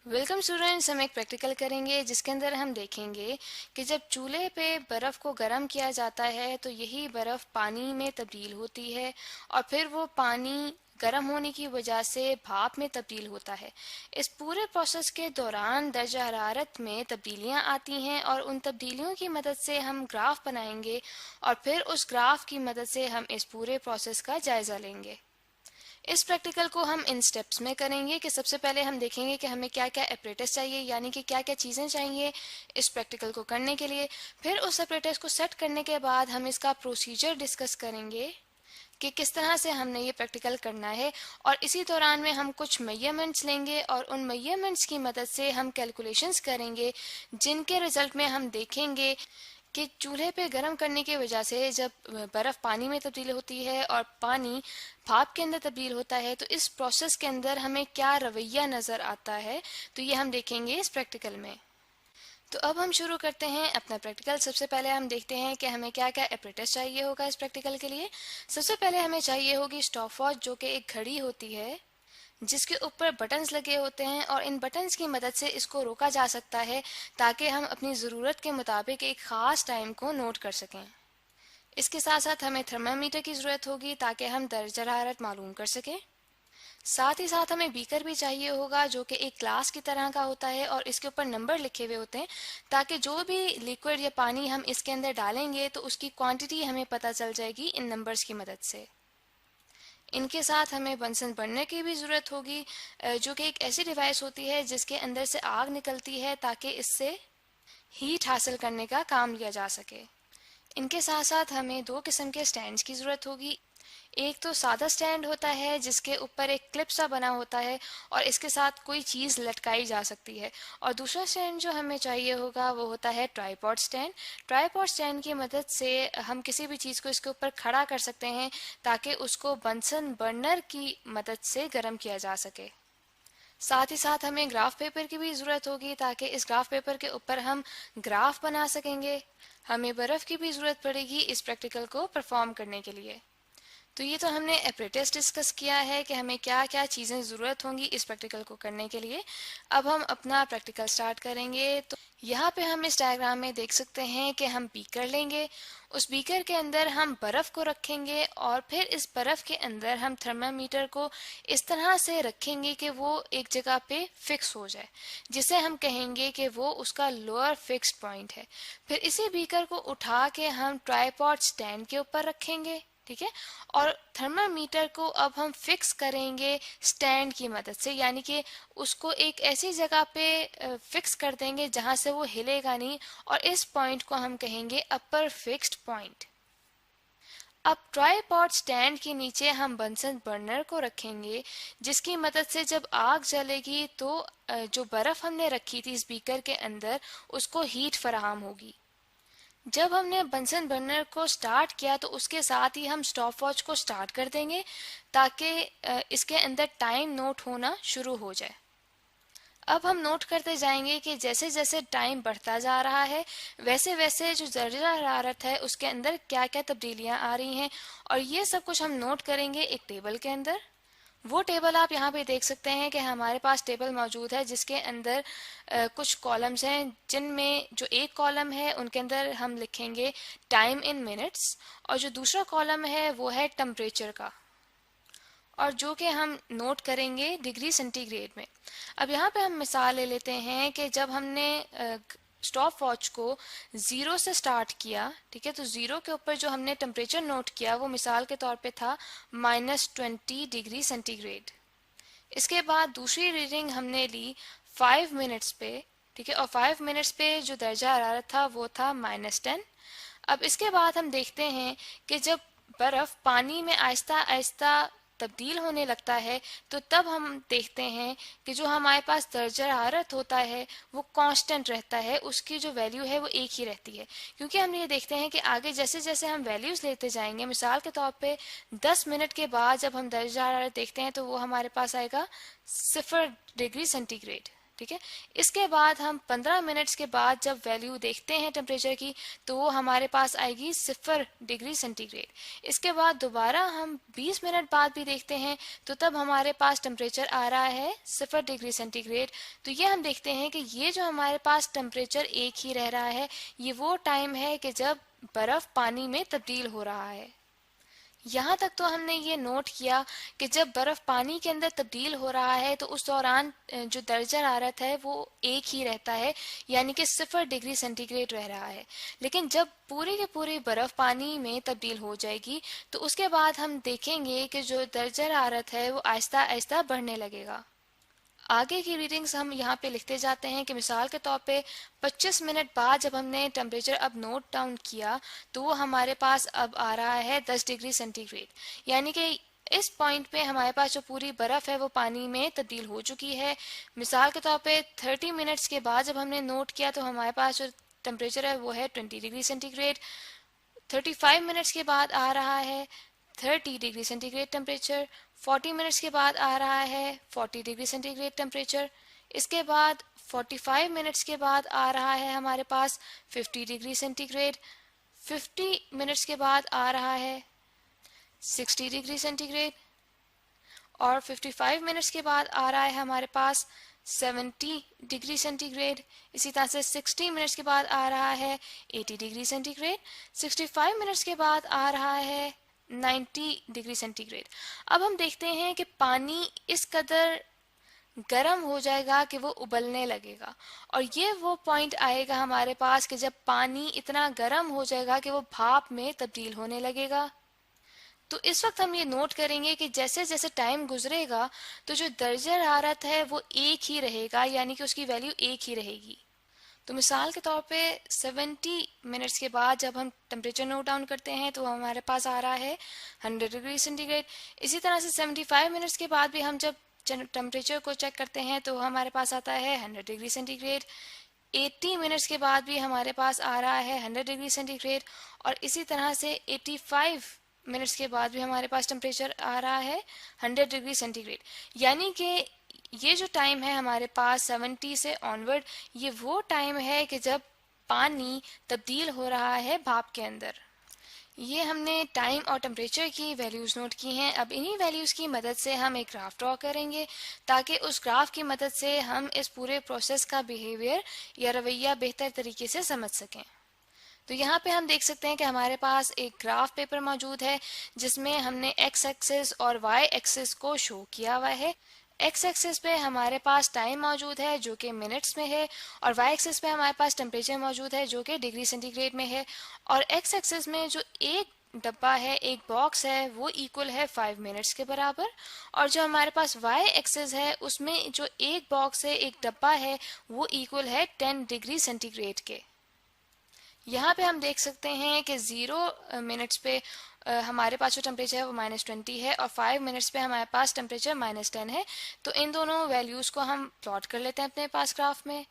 Welcome students. हम एक practical करेंगे जिसके अंदर हम देखेंगे कि जब चूल्हे पे बर्फ़ को गर्म किया जाता है तो यही बर्फ़ पानी में तब्दील होती है और फिर वो पानी गर्म होने की वजह से भाप में तब्दील होता है। इस पूरे प्रोसेस के दौरान दर्जा हरारत में तब्दीलियां आती हैं और उन तब्दीलियों की मदद से हम ग्राफ बनाएंगे और फिर उस ग्राफ की मदद से हम इस पूरे प्रोसेस का जायज़ा लेंगे। इस प्रैक्टिकल को हम इन स्टेप्स में करेंगे कि सबसे पहले हम देखेंगे कि हमें क्या क्या एपरेटस चाहिए, यानी कि क्या क्या चीज़ें चाहिए इस प्रैक्टिकल को करने के लिए। फिर उस एपरेटस को सेट करने के बाद हम इसका प्रोसीजर डिस्कस करेंगे कि किस तरह से हमने ये प्रैक्टिकल करना है, और इसी दौरान में हम कुछ मेजरमेंट्स लेंगे और उन मेजरमेंट्स की मदद से हम कैलकुलेशंस करेंगे जिनके रिजल्ट में हम देखेंगे कि चूल्हे पे गर्म करने की वजह से जब बर्फ़ पानी में तब्दील होती है और पानी भाप के अंदर तब्दील होता है तो इस प्रोसेस के अंदर हमें क्या रवैया नज़र आता है। तो ये हम देखेंगे इस प्रैक्टिकल में। तो अब हम शुरू करते हैं अपना प्रैक्टिकल। सबसे पहले हम देखते हैं कि हमें क्या क्या एपरेटस चाहिए होगा इस प्रैक्टिकल के लिए। सबसे पहले हमें चाहिए होगी स्टॉपवॉच, जो कि एक घड़ी होती है जिसके ऊपर बटन्स लगे होते हैं और इन बटन्स की मदद से इसको रोका जा सकता है ताकि हम अपनी ज़रूरत के मुताबिक एक ख़ास टाइम को नोट कर सकें। इसके साथ साथ हमें थर्मामीटर की ज़रूरत होगी ताकि हम दर्जा हरारत मालूम कर सकें। साथ ही साथ हमें बीकर भी चाहिए होगा जो कि एक ग्लास की तरह का होता है और इसके ऊपर नंबर लिखे हुए होते हैं ताकि जो भी लिक्विड या पानी हम इसके अंदर डालेंगे तो उसकी क्वांटिटी हमें पता चल जाएगी इन नंबर्स की मदद से। इनके साथ हमें बंसन बर्नर की भी ज़रूरत होगी, जो कि एक ऐसी डिवाइस होती है जिसके अंदर से आग निकलती है ताकि इससे हीट हासिल करने का काम लिया जा सके। इनके साथ साथ हमें दो किस्म के स्टैंड्स की ज़रूरत होगी। एक तो सादा स्टैंड होता है जिसके ऊपर एक क्लिप सा बना होता है और इसके साथ कोई चीज़ लटकाई जा सकती है, और दूसरा स्टैंड जो हमें चाहिए होगा वो होता है ट्राइपॉड स्टैंड। ट्राइपॉड स्टैंड की मदद से हम किसी भी चीज़ को इसके ऊपर खड़ा कर सकते हैं ताकि उसको बंसन बर्नर की मदद से गर्म किया जा सके। साथ ही साथ हमें ग्राफ पेपर की भी ज़रूरत होगी ताकि इस ग्राफ पेपर के ऊपर हम ग्राफ बना सकेंगे। हमें बर्फ़ की भी ज़रूरत पड़ेगी इस प्रैक्टिकल को परफॉर्म करने के लिए। तो ये तो हमने एपरेटस डिस्कस किया है कि हमें क्या क्या चीज़ें ज़रूरत होंगी इस प्रैक्टिकल को करने के लिए। अब हम अपना प्रैक्टिकल स्टार्ट करेंगे। तो यहाँ पे हम इस डायग्राम में देख सकते हैं कि हम बीकर लेंगे, उस बीकर के अंदर हम बर्फ़ को रखेंगे और फिर इस बर्फ़ के अंदर हम थर्मामीटर को इस तरह से रखेंगे कि वो एक जगह पे फिक्स हो जाए, जिसे हम कहेंगे कि वो उसका लोअर फिक्स्ड पॉइंट है। फिर इसी बीकर को उठा के हम ट्राइपॉड स्टैंड के ऊपर रखेंगे, ठीक है, और थर्मामीटर को अब हम फिक्स करेंगे स्टैंड की मदद से, यानी कि उसको एक ऐसी जगह पे फिक्स कर देंगे जहां से वो हिलेगा नहीं, और इस पॉइंट को हम कहेंगे अपर फिक्स्ड पॉइंट। अब ट्राइपॉड स्टैंड के नीचे हम बंसन बर्नर को रखेंगे जिसकी मदद से जब आग जलेगी तो जो बर्फ़ हमने रखी थी इस बीकर के अंदर उसको हीट फराहम होगी। जब हमने बंसन बर्नर को स्टार्ट किया तो उसके साथ ही हम स्टॉप वॉच को स्टार्ट कर देंगे ताकि इसके अंदर टाइम नोट होना शुरू हो जाए। अब हम नोट करते जाएंगे कि जैसे जैसे टाइम बढ़ता जा रहा है वैसे वैसे जो दर्जा हरारत है उसके अंदर क्या क्या तब्दीलियां आ रही हैं, और ये सब कुछ हम नोट करेंगे एक टेबल के अंदर। वो टेबल आप यहाँ पे देख सकते हैं कि हमारे पास टेबल मौजूद है जिसके अंदर कुछ कॉलम्स हैं, जिनमें जो एक कॉलम है उनके अंदर हम लिखेंगे टाइम इन मिनट्स और जो दूसरा कॉलम है वो है टेम्परेचर का, और जो कि हम नोट करेंगे डिग्री सेंटीग्रेड में। अब यहाँ पे हम मिसाल ले लेते हैं कि जब हमने स्टॉप वॉच को ज़ीरो से स्टार्ट किया, ठीक है, तो ज़ीरो के ऊपर जो हमने टेम्परेचर नोट किया वो मिसाल के तौर पे था -20 डिग्री सेंटीग्रेड। इसके बाद दूसरी रीडिंग हमने ली 5 मिनट्स पे, ठीक है, और 5 मिनट्स पे जो दर्जा हरारत था वो था -10। अब इसके बाद हम देखते हैं कि जब बर्फ़ पानी में आहिस्ता आहिस्ता तब्दील होने लगता है तो तब हम देखते हैं कि जो हमारे पास दर्जा हरारत होता है वो कांस्टेंट रहता है, उसकी जो वैल्यू है वो एक ही रहती है। क्योंकि हम ये देखते हैं कि आगे जैसे जैसे हम वैल्यूज़ लेते जाएंगे, मिसाल के तौर पे 10 मिनट के बाद जब हम दर्जा हरारत देखते हैं तो वो हमारे पास आएगा 0 डिग्री सेंटीग्रेड, ठीक है। इसके बाद हम 15 मिनट्स के बाद जब वैल्यू देखते हैं टेम्परेचर की, तो वो हमारे पास आएगी 0 डिग्री सेंटीग्रेड। इसके बाद दोबारा हम 20 मिनट बाद भी देखते हैं, तो तब हमारे पास टेम्परेचर आ रहा है 0 डिग्री सेंटीग्रेड। तो ये हम देखते हैं कि ये जो हमारे पास टेम्परेचर एक ही रह रहा है, ये वो टाइम है कि जब बर्फ पानी में तब्दील हो रहा है। यहाँ तक तो हमने ये नोट किया कि जब बर्फ पानी के अंदर तब्दील हो रहा है तो उस दौरान जो दर्जा हरारत है वो एक ही रहता है, यानी कि 0 डिग्री सेंटीग्रेड रह रहा है। लेकिन जब पूरी की पूरी बर्फ पानी में तब्दील हो जाएगी, तो उसके बाद हम देखेंगे कि जो दर्जा हरारत है वो आहिस्ता आहिस्ता बढ़ने लगेगा। आगे की रीडिंग्स हम यहाँ पे लिखते जाते हैं कि मिसाल के तौर पे 25 मिनट बाद जब हमने टेम्परेचर अब नोट डाउन किया, तो वो हमारे पास अब आ रहा है 10 डिग्री सेंटीग्रेड। यानी कि इस पॉइंट पे हमारे पास जो पूरी बर्फ़ है वो पानी में तब्दील हो चुकी है। मिसाल के तौर पे 30 मिनट्स के बाद जब हमने नोट किया, तो हमारे पास जो टेम्परेचर है वो है 20 डिग्री सेंटीग्रेड। 35 मिनट्स के बाद आ रहा है 30 डिग्री सेंटीग्रेड टेम्परेचर। 40 मिनट्स के बाद आ रहा है 40 डिग्री सेंटीग्रेड टेम्परेचर। इसके बाद 45 मिनट्स के बाद आ रहा है हमारे पास 50 डिग्री सेंटीग्रेड। 50 मिनट्स के बाद आ रहा है 60 डिग्री सेंटीग्रेड। और 55 मिनट्स के बाद आ रहा है हमारे पास 70 डिग्री सेंटीग्रेड। इसी तरह से 60 मिनट्स के बाद आ रहा है 80 डिग्री सेंटीग्रेड। 65 मिनट्स के बाद आ रहा है 90 डिग्री सेंटीग्रेड। अब हम देखते हैं कि पानी इस कदर गर्म हो जाएगा कि वो उबलने लगेगा, और ये वो पॉइंट आएगा हमारे पास कि जब पानी इतना गर्म हो जाएगा कि वो भाप में तब्दील होने लगेगा। तो इस वक्त हम ये नोट करेंगे कि जैसे जैसे टाइम गुजरेगा, तो जो दर्जा हरारत है वो एक ही रहेगा, यानी कि उसकी वैल्यू एक ही रहेगी। तो मिसाल के तौर पे 70 मिनट्स के बाद जब हम टेम्परेचर नोट डाउन करते हैं, तो हमारे पास आ रहा है 100 डिग्री सेंटीग्रेड। इसी तरह से 75 मिनट्स के बाद भी हम जब टेम्परेचर को चेक करते हैं, तो हमारे पास आता है 100 डिग्री सेंटीग्रेड। 80 मिनट्स के बाद भी हमारे पास आ रहा है 100 डिग्री सेंटीग्रेड। और इसी तरह से 85 मिनट्स के बाद भी हमारे पास टेम्परेचर आ रहा है 100 डिग्री सेंटीग्रेड। यानी कि ये जो टाइम है हमारे पास 70 से ऑनवर्ड, ये वो टाइम है कि जब पानी तब्दील हो रहा है भाप के अंदर। ये हमने टाइम और टेम्परेचर की वैल्यूज़ नोट की हैं। अब इन्हीं वैल्यूज़ की मदद से हम एक ग्राफ ड्रॉ करेंगे, ताकि उस ग्राफ की मदद से हम इस पूरे प्रोसेस का बिहेवियर या रवैया बेहतर तरीके से समझ सकें। तो यहाँ पे हम देख सकते हैं कि हमारे पास एक ग्राफ पेपर मौजूद है, जिसमें हमने एक्स एक्सिस और वाई एक्सिस को शो किया हुआ है। एक्स एक्सिस पे हमारे पास टाइम मौजूद है जो कि मिनट्स में है, और वाई एक्सिस पे हमारे पास टेम्परेचर मौजूद है जो कि डिग्री सेंटीग्रेड में है। और एक्स एक्सिस में जो एक डब्बा है, एक बॉक्स है, वो इक्वल है 5 मिनट्स के बराबर। और जो हमारे पास वाई एक्सिस है, उसमें जो एक बॉक्स है, एक डब्बा है, वो इक्वल है 10 डिग्री सेंटीग्रेड के। यहाँ पे हम देख सकते हैं कि 0 मिनट्स पे हमारे पास जो टेम्परेचर है वो -20 है, और 5 मिनट्स पे हमारे पास टेम्परेचर -10 है। तो इन दोनों वैल्यूज़ को हम प्लॉट कर लेते हैं अपने पास ग्राफ में।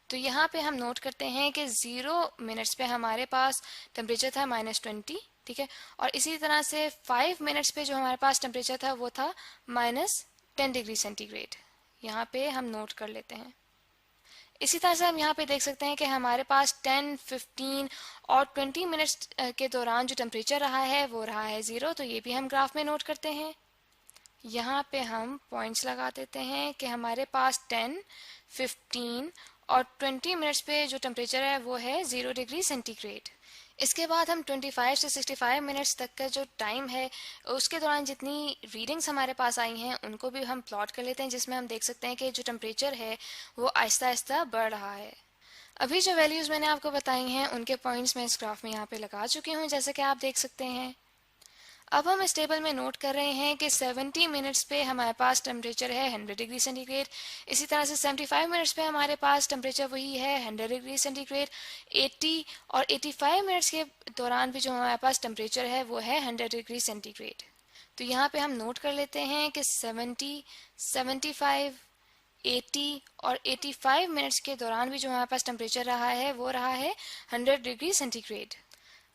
तो यहाँ पे हम नोट करते हैं कि 0 मिनट्स पे हमारे पास टेम्परेचर था -20, ठीक है। और इसी तरह से 5 मिनट्स पे जो हमारे पास टेम्परेचर था वो था -10 डिग्री सेंटीग्रेड। यहाँ पे हम नोट कर लेते हैं। इसी तरह से हम यहाँ पे देख सकते हैं कि हमारे पास 10, 15 और 20 मिनट्स के दौरान जो टेम्परेचर रहा है वो रहा है 0। तो ये भी हम ग्राफ में नोट करते हैं। यहाँ पे हम पॉइंट्स लगा देते हैं कि हमारे पास 10, 15 और 20 मिनट्स पे जो टेम्परेचर है वो है 0 डिग्री सेंटीग्रेड। इसके बाद हम 25 से 65 मिनट्स तक का जो टाइम है, उसके दौरान जितनी रीडिंग्स हमारे पास आई हैं उनको भी हम प्लॉट कर लेते हैं, जिसमें हम देख सकते हैं कि जो टेम्परेचर है वो आहिस्ता आहिस्ता बढ़ रहा है। अभी जो वैल्यूज़ मैंने आपको बताई हैं उनके पॉइंट्स मैं इस ग्राफ में यहाँ पे लगा चुकी हूँ, जैसे कि आप देख सकते हैं। अब हम इस टेबल में नोट कर रहे हैं कि 70 मिनट्स पे हमारे पास टेम्परेचर है 100 डिग्री सेंटीग्रेड। इसी तरह से 75 मिनट्स पे हमारे पास टेम्परेचर वही है 100 डिग्री सेंटीग्रेड। 80 और 85 मिनट्स के दौरान भी जो हमारे पास टेम्परेचर है वो है 100 डिग्री सेंटीग्रेड। तो यहाँ पे हम नोट कर लेते हैं कि 70, 75, 80 और 85 मिनट्स के दौरान भी जो हमारे पास टेम्परेचर रहा है वो रहा है 100 डिग्री सेंटीग्रेड।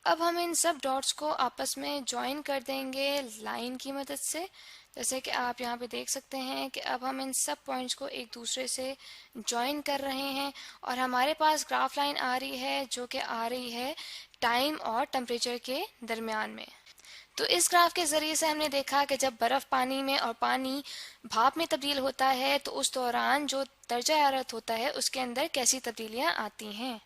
अब हम इन सब डॉट्स को आपस में ज्वाइन कर देंगे लाइन की मदद से। जैसे कि आप यहाँ पे देख सकते हैं कि अब हम इन सब पॉइंट्स को एक दूसरे से ज्वाइन कर रहे हैं और हमारे पास ग्राफ लाइन आ रही है जो कि आ रही है टाइम और टेम्परेचर के दरमियान में। तो इस ग्राफ के ज़रिए से हमने देखा कि जब बर्फ़ पानी में और पानी भाप में तब्दील होता है तो उस दौरान जो दर्जा हरारत होता है उसके अंदर कैसी तब्दीलियाँ आती हैं।